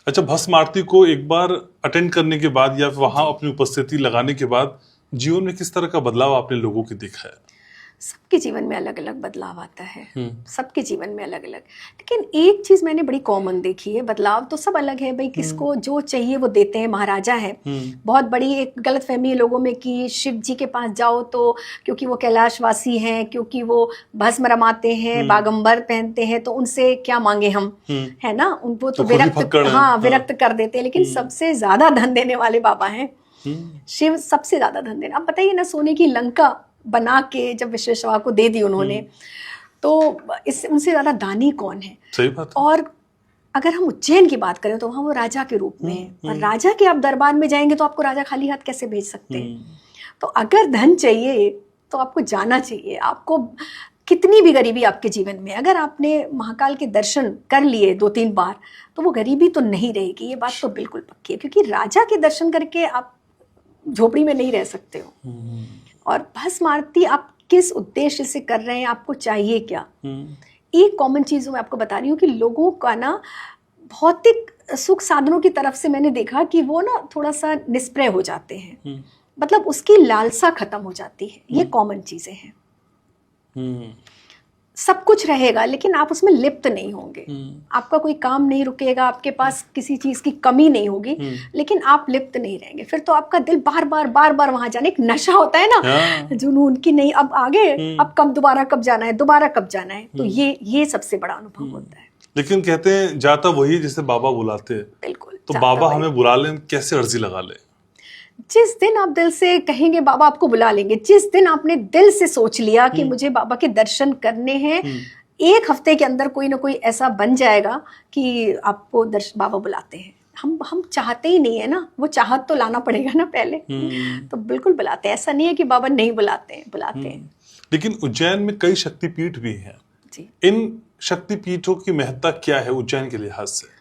अच्छा, भस्म आरती को एक बार अटेंड करने के बाद या वहां अपनी उपस्थिति लगाने के बाद जीवन में किस तरह का बदलाव आपने लोगों के देखा है? सबके जीवन में अलग अलग बदलाव आता है, सबके जीवन में अलग अलग। लेकिन एक चीज़ मैंने बड़ी कॉमन देखी है, बदलाव तो सब अलग है भाई, किसको जो चाहिए वो देते हैं, महाराजा है। बहुत बड़ी एक गलतफहमी है लोगों में कि शिव जी के पास जाओ तो क्योंकि वो कैलाशवासी हैं, क्योंकि वो भस्म रमाते हैं, बागंबर पहनते हैं, तो उनसे क्या मांगे हम, है ना, उनको तो विरक्त, हाँ विरक्त कर देते हैं। लेकिन सबसे ज्यादा धन देने वाले बाबा हैं, शिव सबसे ज्यादा धन देने। अब बताइए ना, सोने की लंका बना के जब विश्वेश्वर को दे दी उन्होंने, तो इससे उनसे ज्यादा दानी कौन है? सही बात है। और अगर हम उज्जैन की बात करें तो वहाँ वो राजा के रूप में है, और राजा के आप दरबार में जाएंगे तो आपको राजा खाली हाथ कैसे भेज सकते हैं? तो अगर धन चाहिए तो आपको जाना चाहिए। आपको कितनी भी गरीबी आपके जीवन में, अगर आपने महाकाल के दर्शन कर लिए 2-3 बार, तो वो गरीबी तो नहीं रहेगी, ये बात तो बिल्कुल पक्की है। क्योंकि राजा के दर्शन करके आप झोपड़ी में नहीं रह सकते हो। और भस्म आरती आप किस उद्देश्य से कर रहे हैं, आपको चाहिए क्या? एक कॉमन चीज़ मैं आपको बता रही हूँ कि लोगों का ना भौतिक सुख साधनों की तरफ से मैंने देखा कि वो ना थोड़ा सा निष्प्रय हो जाते हैं, मतलब उसकी लालसा खत्म हो जाती है। ये कॉमन चीज़ें हैं। सब कुछ रहेगा लेकिन आप उसमें लिप्त नहीं होंगे, आपका कोई काम नहीं रुकेगा, आपके पास किसी चीज की कमी नहीं होगी, लेकिन आप लिप्त नहीं रहेंगे। फिर तो आपका दिल बार बार वहां जाने, एक नशा होता है ना, जुनून की, नहीं अब आगे, अब कब दोबारा कब जाना है, दोबारा कब जाना है। तो ये सबसे बड़ा अनुभव होता है। लेकिन कहते हैं जाता वही जिसे बाबा बुलाते हैं। बिल्कुल। तो बाबा हमें बुला लें, कैसे अर्जी लगा ले? जिस दिन आप दिल से कहेंगे बाबा आपको बुला लेंगे, जिस दिन आपने दिल से सोच लिया कि मुझे बाबा के दर्शन करने हैं, 1 हफ्ते के अंदर कोई ना कोई ऐसा बन जाएगा कि आपको बाबा बुलाते हैं। हम चाहते ही नहीं है ना, वो चाहत तो लाना पड़ेगा ना पहले। तो बिल्कुल बुलाते हैं, ऐसा नहीं है कि बाबा नहीं बुलाते हैं, बुलाते हैं। लेकिन उज्जैन में कई शक्तिपीठ भी हैं जी। इन शक्तिपीठों की महत्ता क्या है उज्जैन के लिहाज से?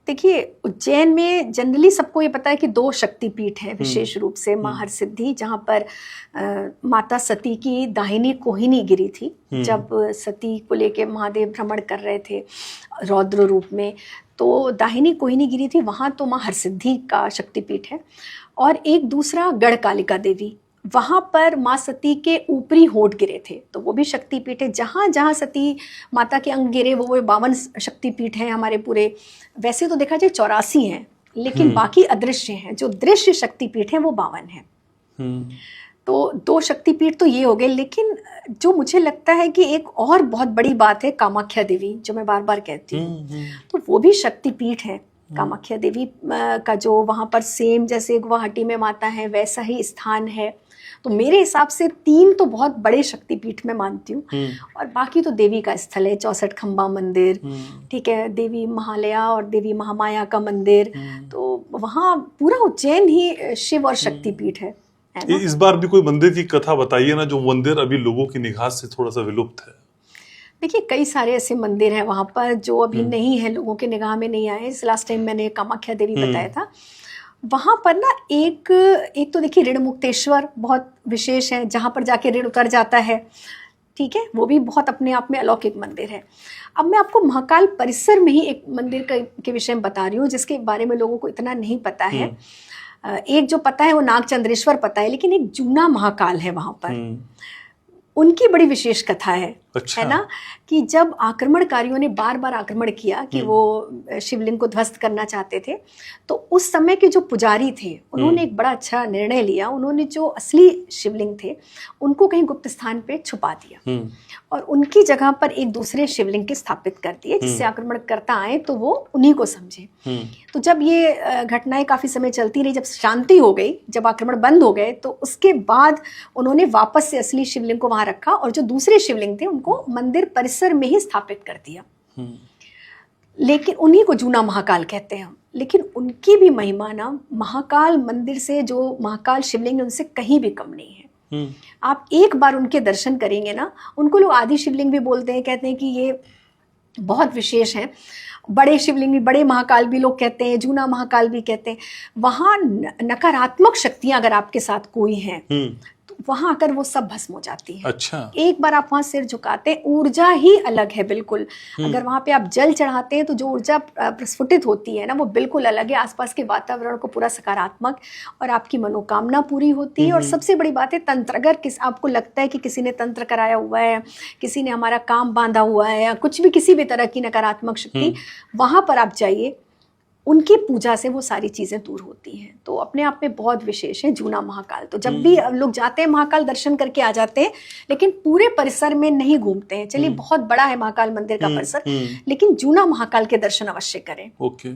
देखिए, उज्जैन में जनरली सबको ये पता है कि 2 शक्तिपीठ हैं विशेष रूप से। माँ हरसिद्धि, जहाँ पर माता सती की दाहिनी कोहिनी गिरी थी जब सती को लेके महादेव भ्रमण कर रहे थे रौद्र रूप में, तो दाहिनी कोहिनी गिरी थी, वहाँ तो माँ हरसिद्धि का शक्तिपीठ है। और एक दूसरा गढ़ कालिका देवी, वहाँ पर माँ सती के ऊपरी होठ गिरे थे, तो वो भी शक्तिपीठ है। जहाँ जहाँ सती माता के अंग गिरे वो 52 शक्तिपीठ हैं हमारे पूरे। वैसे तो देखा जाए 84 हैं, लेकिन बाकी अदृश्य हैं। जो दृश्य शक्तिपीठ हैं वो 52 हैं। तो 2 शक्तिपीठ तो ये हो गए। लेकिन जो मुझे लगता है कि एक और बहुत बड़ी बात है कामाख्या देवी, जो मैं बार बार कहती हूँ, तो वो भी शक्तिपीठ है। कामाख्या देवी का जो वहाँ पर सेम जैसे गुवाहाटी में माता है वैसा ही स्थान है। तो मेरे हिसाब से 3 तो बहुत बड़े शक्तिपीठ मैं मानती हूँ। और बाकी तो देवी का स्थल है, 64 खंबा मंदिर, ठीक है, देवी महालया और देवी महामाया का मंदिर। तो वहाँ पूरा उज्जैन ही शिव और शक्तिपीठ है। इस बार भी कोई मंदिर की कथा बताइए ना, जो मंदिर अभी लोगों की निगाह से थोड़ा सा विलुप्त है। देखिए, कई सारे ऐसे मंदिर हैं वहाँ पर जो अभी नहीं है, लोगों के निगाह में नहीं आए। इस लास्ट टाइम मैंने कामाख्या देवी बताया था। वहाँ पर ना एक तो देखिए ऋण मुक्तेश्वर बहुत विशेष है, जहाँ पर जाके ऋण उतर जाता है, ठीक है, वो भी बहुत अपने आप में अलौकिक मंदिर है। अब मैं आपको महाकाल परिसर में ही एक मंदिर के विषय में बता रही हूँ जिसके बारे में लोगों को इतना नहीं पता है। एक जो पता है वो नागचंद्रेश्वर पता है, लेकिन एक जूना महाकाल है वहाँ पर, उनकी बड़ी विशेष कथा है। अच्छा। है ना, कि जब आक्रमणकारियों ने बार बार आक्रमण किया कि वो शिवलिंग को ध्वस्त करना चाहते थे, तो उस समय के जो पुजारी थे उन्होंने एक बड़ा अच्छा निर्णय लिया। उन्होंने जो असली शिवलिंग थे उनको कहीं गुप्त स्थान पे छुपा दिया और उनकी जगह पर एक दूसरे शिवलिंग के स्थापित कर दिए, जिससे आक्रमणकर्ता आए तो वो उन्हीं को समझे। तो जब ये घटनाएं काफी समय चलती रही, जब शांति हो गई, जब आक्रमण बंद हो गए, तो उसके बाद उन्होंने वापस से असली शिवलिंग को वहां रखा और जो दूसरे शिवलिंग थे उनको मंदिर परिसर में ही स्थापित कर दिया। लेकिन उन्हीं को जूना महाकाल कहते हैं हम। लेकिन उनकी भी महिमा ना महाकाल मंदिर से, जो महाकाल शिवलिंग है उनसे कहीं भी कम नहीं है। आप एक बार उनके दर्शन करेंगे ना, उनको लोग आदि शिवलिंग भी बोलते हैं, कहते हैं कि ये बहुत विशेष है। बड़े शिवलिंग भी, बड़े महाकाल भी लोग कहते हैं, जूना महाकाल भी कहते हैं। वहाँ नकारात्मक शक्तियां अगर आपके साथ कोई हैं, तो वहां आकर वो सब भस्म हो जाती है। अच्छा। एक बार आप वहां सिर झुकाते हैं, ऊर्जा ही अलग है बिल्कुल। अगर वहां पे आप जल चढ़ाते हैं तो जो ऊर्जा प्रस्फुटित होती है ना, वो बिल्कुल अलग है। आसपास के वातावरण को पूरा सकारात्मक, और आपकी मनोकामना पूरी होती है। और सबसे बड़ी बात है तंत्र, अगर आपको लगता है कि किसी ने तंत्र कराया हुआ है, किसी ने हमारा काम बांधा हुआ है, या कुछ भी किसी भी तरह की नकारात्मक शक्ति, वहां पर आप जाइए, उनकी पूजा से वो सारी चीज़ें दूर होती हैं। तो अपने आप में बहुत विशेष है जूना महाकाल। तो जब भी लोग जाते हैं महाकाल दर्शन करके आ जाते हैं, लेकिन पूरे परिसर में नहीं घूमते हैं। चलिए बहुत बड़ा है महाकाल मंदिर का परिसर, लेकिन जूना महाकाल के दर्शन अवश्य करें। ओके।